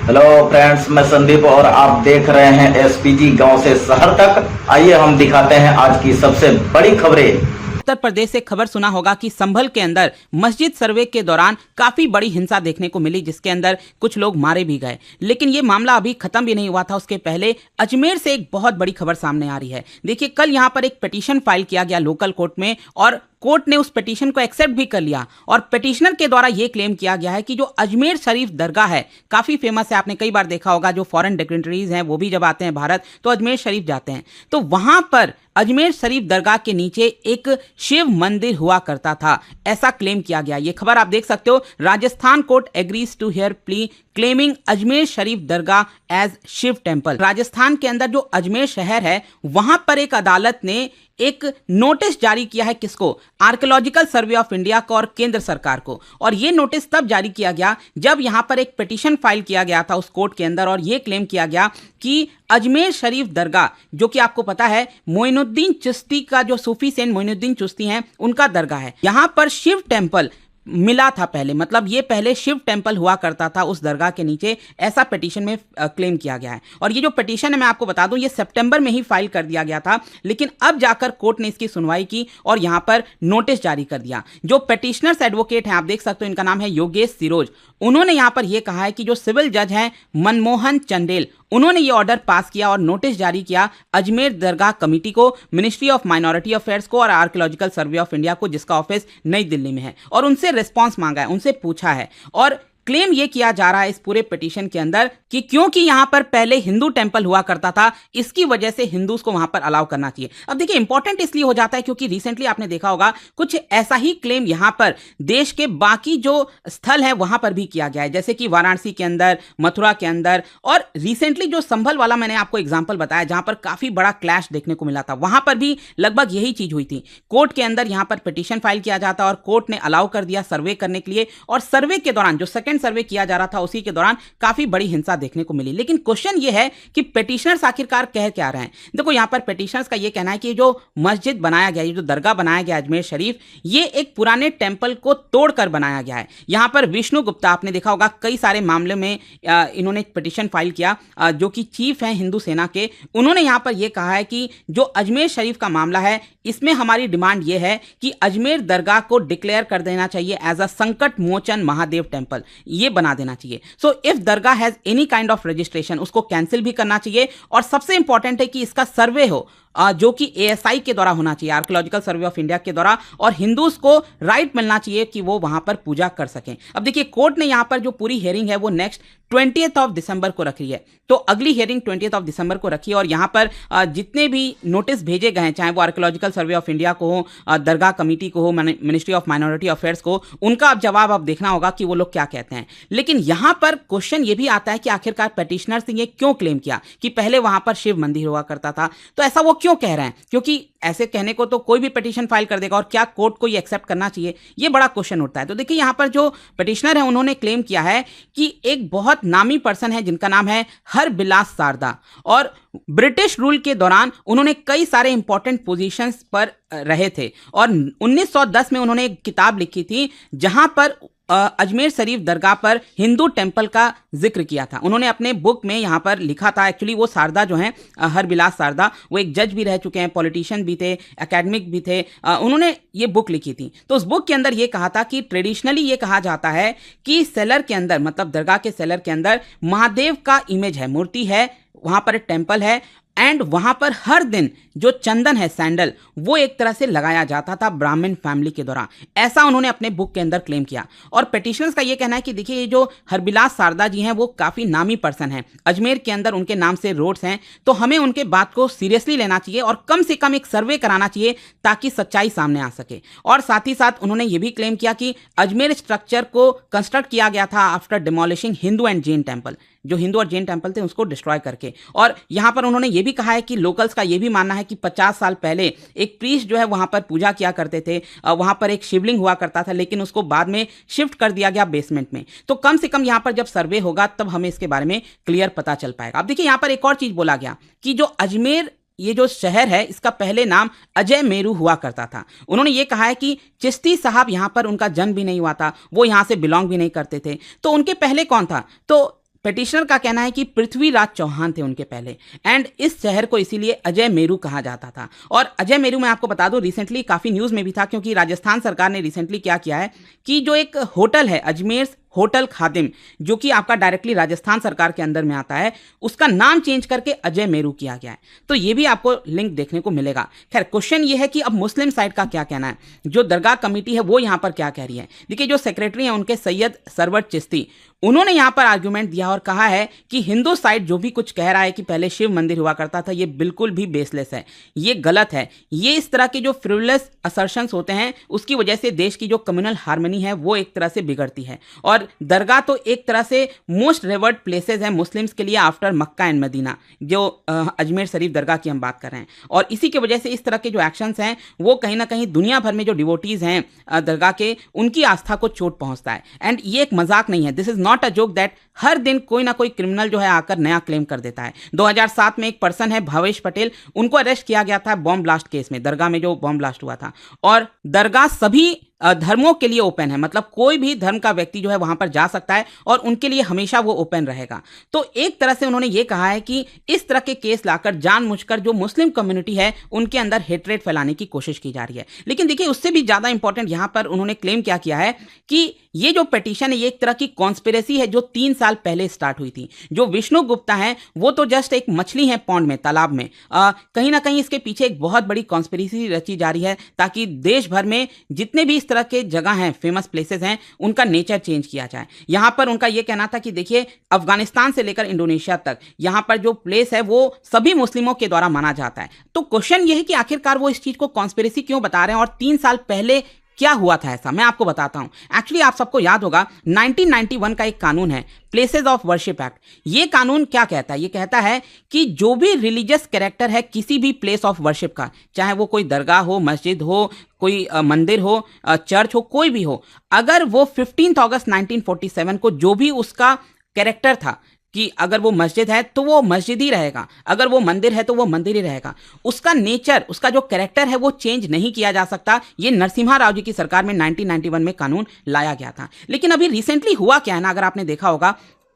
Hello friends, मैं संदीप और आप देख रहे हैं एसपीजी गांव से शहर तक। आइए हम दिखाते हैं आज की सबसे बड़ी खबरें। उत्तर प्रदेश से खबर सुना होगा कि संभल के अंदर मस्जिद सर्वे के दौरान काफी बड़ी हिंसा देखने को मिली, जिसके अंदर कुछ लोग मारे भी गए। लेकिन ये मामला अभी खत्म भी नहीं हुआ था। उसके पहले अजमेर से एक बहुत बड़ी खबर सामने आ रही है। देखिए, कल यहाँ पर एक पिटीशन फाइल किया गया लोकल कोर्ट में और कोर्ट ने उस पिटीशन को एक्सेप्ट भी कर लिया। और पिटीशनर के द्वारा यह क्लेम किया गया है कि जो अजमेर शरीफ दरगाह है, काफी फेमस है, आपने कई बार देखा होगा, जो फॉरेन डिग्नेटरीज हैं वो भी जब आते हैं भारत तो अजमेर शरीफ जाते हैं। तो वहां पर अजमेर शरीफ दरगाह के नीचे एक शिव मंदिर हुआ करता था, ऐसा क्लेम किया गया। ये खबर आप देख सकते हो। Rajasthan court agrees to hear plea claiming Ajmer Sharif Dargah as Shiv temple. Rajasthan के अंदर जो अजमेर शहर है वहां पर एक अदालत ने एक नोटिस जारी किया है। किसको? आर्कियोलॉजिकल सर्वे ऑफ इंडिया को और केंद्र सरकार को। और यह नोटिस तब जारी किया गया जब यहां पर एक पिटीशन फाइल किया गया था उस कोर्ट के अंदर, और यह क्लेम किया गया कि अजमेर शरीफ दरगाह, जो कि आपको पता है मोइनुद्दीन चिश्ती का, जो सूफी सेन मोइनुद्दीन चिश्ती हैं, उनका दरगाह है। यहां पर शिव टेम्पल मिला था पहले, मतलब ये पहले शिव टेम्पल हुआ करता था उस दरगाह के नीचे, ऐसा पिटीशन में क्लेम किया गया है। और ये जो पिटीशन है, मैं आपको बता दूं, ये सितंबर में ही फाइल कर दिया गया था, लेकिन अब जाकर कोर्ट ने इसकी सुनवाई की और यहां पर नोटिस जारी कर दिया। जो पिटीशनर्स एडवोकेट हैं, आप देख सकते हो, इनका नाम है योगेश सिरोज। उन्होंने यहां पर यह कहा है कि जो सिविल जज हैं मनमोहन चंदेल, उन्होंने ये ऑर्डर पास किया और नोटिस जारी किया अजमेर दरगाह कमेटी को, मिनिस्ट्री ऑफ माइनॉरिटी अफेयर्स को और आर्कियोलॉजिकल सर्वे ऑफ इंडिया को, जिसका ऑफिस नई दिल्ली में है, और उनसे रिस्पांस मांगा है, उनसे पूछा है। और क्लेम यह किया जा रहा है इस पूरे पिटीशन के अंदर कि क्योंकि यहां पर पहले हिंदू टेंपल हुआ करता था, इसकी वजह से हिंदूज को वहां पर अलाउ करना चाहिए। अब देखिए, इंपॉर्टेंट इसलिए हो जाता है क्योंकि रिसेंटली आपने देखा होगा कुछ ऐसा ही क्लेम यहां पर देश के बाकी जो स्थल है वहां पर भी किया गया है, जैसे कि वाराणसी के अंदर, मथुरा के अंदर, और रिसेंटली जो संभल वाला मैंने आपको एग्जाम्पल बताया जहां पर काफी बड़ा क्लैश देखने को मिला था, वहां पर भी लगभग यही चीज हुई थी। कोर्ट के अंदर यहां पर पिटीशन फाइल किया जाता और कोर्ट ने अलाउ कर दिया सर्वे करने के लिए, और सर्वे के दौरान जो सेकंड सर्वे किया जा रहा था उसी के दौरान काफी बड़ी हिंसा देखने को मिली। लेकिन क्वेश्चन ये है कि पिटीशनर्स आखिरकार कह क्या रहे हैं। देखो, यहां पर पिटीशनर्स का ये कहना है कि जो मस्जिद बनाया गया, ये जो दरगाह बनाया गया अजमेर शरीफ, ये एक पुराने टेंपल को तोड़कर बनाया गया है। यहां पर विष्णु गुप्ता, आपने देखा होगा, कई सारे मामले में इन्होंने एक पिटीशन फाइल किया, जो कि चीफ हैं हिंदू सेना के। उन्होंने यहां पर यह कहा है कि जो अजमेर शरीफ का मामला है, इसमें हमारी डिमांड यह है कि अजमेर दरगाह को डिक्लेयर कर देना चाहिए एज अ संकट मोचन महादेव टेंपल, ये बना देना चाहिए। So if Dargah has any kind of registration, उसको कैंसिल भी करना चाहिए। और सबसे इंपॉर्टेंट है कि इसका सर्वे हो, जो कि एएसआई के द्वारा होना चाहिए, आर्कियोलॉजिकल सर्वे ऑफ इंडिया के द्वारा, और हिंदूज को राइट मिलना चाहिए कि वो वहां पर पूजा कर सकें। अब देखिए, कोर्ट ने यहां पर जो पूरी हियरिंग है वो नेक्स्ट 20th ऑफ दिसंबर को रखी है। तो अगली हियरिंग 20th ऑफ दिसंबर को रखी है, और यहां पर जितने भी नोटिस भेजे गए हैं, चाहे वो आर्कियोलॉजिकल सर्वे ऑफ इंडिया को हो, दरगाह कमेटी को हो, मिनिस्ट्री ऑफ माइनॉरिटी अफेयर्स को, उनका अब जवाब अब देखना होगा कि वो लोग क्या कहते हैं। लेकिन यहां पर क्वेश्चन ये भी आता है कि आखिरकार पिटीशनर्स ने ये क्यों क्लेम किया कि पहले वहां पर शिव मंदिर हुआ करता था, तो ऐसा वो क्यों कह रहे हैं? क्योंकि ऐसे कहने को तो कोई भी पिटीशन फाइल कर देगा, और क्या कोर्ट को ये एक्सेप्ट करना चाहिए, ये बड़ा क्वेश्चन उठता है। तो देखिए, यहां पर जो पिटीशनर है उन्होंने क्लेम किया है कि एक बहुत नामी पर्सन है जिनका नाम है हरबिलास सारदा, और ब्रिटिश रूल के दौरान उन्होंने कई सारे इंपॉर्टेंट पोजीशंस पर रहे थे, और 1910 में उन्होंने एक किताब लिखी थी जहां पर अजमेर शरीफ दरगाह पर हिंदू टेंपल का जिक्र किया था। उन्होंने अपने बुक में यहां पर लिखा था। एक्चुअली वो सारदा जो हैं, हरबिलास सारदा, वो एक जज भी रह चुके हैं, पॉलिटिशियन भी थे, एकेडमिक भी थे। उन्होंने ये बुक लिखी थी। तो उस बुक के अंदर ये कहा था कि ट्रेडिशनली ये कहा जाता है कि सेलर के अंदर, मतलब दरगाह के सेलर के अंदर महादेव का इमेज है, मूर्ति है, वहां पर एक टेंपल है, एंड वहां पर हर दिन जो चंदन है, सैंडल, वो एक तरह से लगाया जाता था ब्राह्मण फैमिली के द्वारा। ऐसा उन्होंने अपने बुक के अंदर क्लेम किया। और पिटीशनर्स का ये कहना है कि देखिए, ये जो हरबिलास सारदा जी हैं वो काफी नामी पर्सन हैं, अजमेर के अंदर उनके नाम से रोड्स हैं, तो हमें उनके बात को सीरियसली लेना चाहिए और कम से कम एक सर्वे कराना चाहिए ताकि सच्चाई सामने आ सके। और साथ ही साथ उन्होंने ये भी क्लेम किया कि अजमेर स्ट्रक्चर को कंस्ट्रक्ट किया गया था after demolishing Hindu and Jain temple, जो हिंदू और जैन टेंपल थे उसको डिस्ट्रॉय करके। और यहां पर उन्होंने ये भी कहा है कि लोकल्स का ये भी मानना है कि 50 साल पहले एक प्रीस्ट जो है वहां पर पूजा किया करते थे, वहां पर एक शिवलिंग हुआ करता था, लेकिन उसको बाद में शिफ्ट कर दिया गया बेसमेंट में। तो कम से कम यहां पर जब सर्वे होगा तब हमें इसके बारे में क्लियर पता चल पाएगा। अब देखिए, यहां पर एक और चीज बोला गया कि जो अजमेर, ये जो शहर है, इसका पहले नाम अजय मेरू हुआ करता था। उन्होंने ये कहा है कि चिश्ती साहब यहां पर उनका जन्म भी नहीं हुआ था, वो यहां से बिलोंग भी नहीं करते थे, तो उनके पहले कौन था? तो पिटिशनर का कहना है कि पृथ्वीराज चौहान थे उनके पहले, एंड इस शहर को इसीलिए अजय मेरू कहा जाता था। और अजय मेरू मैं आपको बता दूं रिसेंटली काफी न्यूज में भी था, क्योंकि राजस्थान सरकार ने रिसेंटली क्या किया है कि जो एक होटल है अजमेर होटल खादिम, जो कि आपका डायरेक्टली राजस्थान सरकार के अंदर में आता है, उसका नाम चेंज करके अजय मेरू किया गया है। तो ये भी आपको लिंक देखने को मिलेगा। खैर क्वेश्चन ये है कि अब मुस्लिम साइड का क्या कहना है, जो दरगाह कमेटी है वो यहाँ पर क्या कह रही है। देखिए जो सेक्रेटरी हैं उनके सैयद सरवर चिश्ती, उन्होंने यहाँ पर आर्गुमेंट दिया और कहा है कि हिंदू साइड जो भी कुछ कह रहा है कि पहले शिव मंदिर हुआ करता था, ये बिल्कुल भी बेसलेस है, ये गलत है। ये इस तरह के जो फ्रिवलेस असर्शंस होते हैं उसकी वजह से देश की जो कम्युनल हार्मनी है वो एक तरह से बिगड़ती है। और दरगाह तो एक तरह से मोस्ट रेवर्ड प्लेसेस है मुस्लिम्स के लिए आफ्टर मक्का एंड मदीना, जो अजमेर शरीफ दरगाह की हम बात कर रहे हैं। और इसी की वजह से इस तरह के जो एक्शंस हैं वो कहीं ना कहीं दुनिया भर में जो डिवोटीज हैं दरगाह के, उनकी आस्था को चोट पहुंचता है। एंड ये एक मजाक नहीं है, this is not a joke that हर दिन कोई ना कोई क्रिमिनल जो है आकर नया क्लेम कर देता है। 2007 में एक पर्सन है भावेश पटेल, उनको अरेस्ट किया गया था बॉम्ब ब्लास्ट केस में, दरगाह में जो बॉम्ब ब्लास्ट हुआ था। और दरगाह सभी धर्मों के लिए ओपन है, मतलब कोई भी धर्म का व्यक्ति जो है वहां पर जा सकता है और उनके लिए हमेशा वो ओपन रहेगा। तो एक तरह से उन्होंने ये कहा है कि इस तरह के केस लाकर जानबूझकर जो मुस्लिम कम्युनिटी है उनके अंदर हेट्रेट फैलाने की कोशिश की जा रही है। लेकिन देखिए उससे भी ज्यादा इंपॉर्टेंट यहां पर उन्होंने क्लेम क्या किया है कि ये जो पिटीशन है ये एक तरह की कॉन्स्पिरेसी है जो 3 साल पहले स्टार्ट हुई थी। जो विष्णु गुप्ता है वो तो जस्ट एक मछली है पॉन्ड में, तालाब में, कहीं ना कहीं इसके पीछे एक बहुत बड़ी कॉन्स्पिरेसी रची जा रही है ताकि देश भर में जितने भी इस तरह के जगह हैं, फेमस प्लेसेस हैं, उनका नेचर चेंज किया जाए। यहां पर उनका यह कहना था कि देखिए अफगानिस्तान से लेकर इंडोनेशिया तक यहां पर जो प्लेस है वो सभी मुस्लिमों के द्वारा माना जाता है। तो क्वेश्चन यह है कि आखिरकार वो इस चीज को कॉन्स्पिरेसी क्यों बता रहे हैं और 3 साल पहले क्या हुआ था ऐसा, मैं आपको बताता हूं। एक्चुअली आप सबको याद होगा 1991 का एक कानून है प्लेसेस ऑफ वर्शिप एक्ट। ये कानून क्या कहता है, ये कहता है कि जो भी रिलीजियस कैरेक्टर है किसी भी प्लेस ऑफ वर्शिप का, चाहे वो कोई दरगाह हो, मस्जिद हो, कोई मंदिर हो, चर्च हो, कोई भी हो, अगर वो 15 अगस्त 1947 को जो भी उसका कैरेक्टर था कि अगर वो मस्जिद है तो वो मस्जिद ही रहेगा, अगर वो मंदिर है तो वो मंदिर ही रहेगा, उसका नेचर, उसका जो कैरेक्टर है वो चेंज नहीं किया जा सकता। ये नरसिम्हा राव जी की सरकार में 1991 में कानून लाया गया था। लेकिन अभी रिसेंटली हुआ क्या है ना, अगर आपने देखा होगा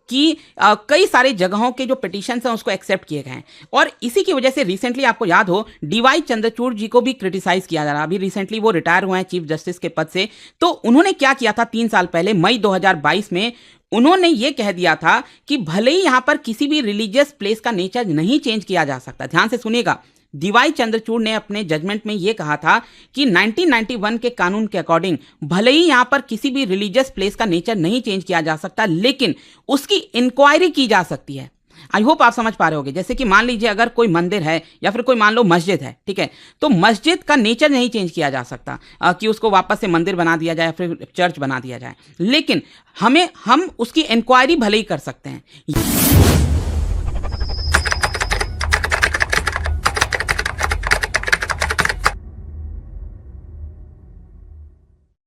कि कई सारे जगहों के जो पिटीशंस हैं उसको एक्सेप्ट किए गए हैं और इसी की वजह से रिसेंटली आपको याद हो डीवाई चंद्रचूड़ जी को भी क्रिटिसाइज किया जा रहा है। अभी रिसेंटली वो रिटायर हुए हैं चीफ जस्टिस के पद से। तो उन्होंने क्या किया था 3 साल पहले मई 2022 में, उन्होंने ये कह दिया था कि भले ही यहां पर किसी भी रिलीजियस प्लेस का नेचर नहीं चेंज किया जा सकता। ध्यान से सुनिएगा, डीवाई चंद्रचूड़ ने अपने जजमेंट में यह कहा था कि 1991 के कानून के अकॉर्डिंग भले ही यहां पर किसी भी रिलीजियस प्लेस का नेचर नहीं चेंज किया जा सकता, लेकिन उसकी इंक्वायरी की जा सकती है। आई होप आप समझ पा रहे होगे। जैसे कि मान लीजिए अगर कोई मंदिर है या फिर कोई मान लो मस्जिद है, ठीक है, तो मस्जिद का नेचर नहीं चेंज किया जा सकता कि उसको वापस से मंदिर बना दिया जाए फिर चर्च बना दिया जाए, लेकिन हम उसकी इंक्वायरी भले ही कर सकते हैं।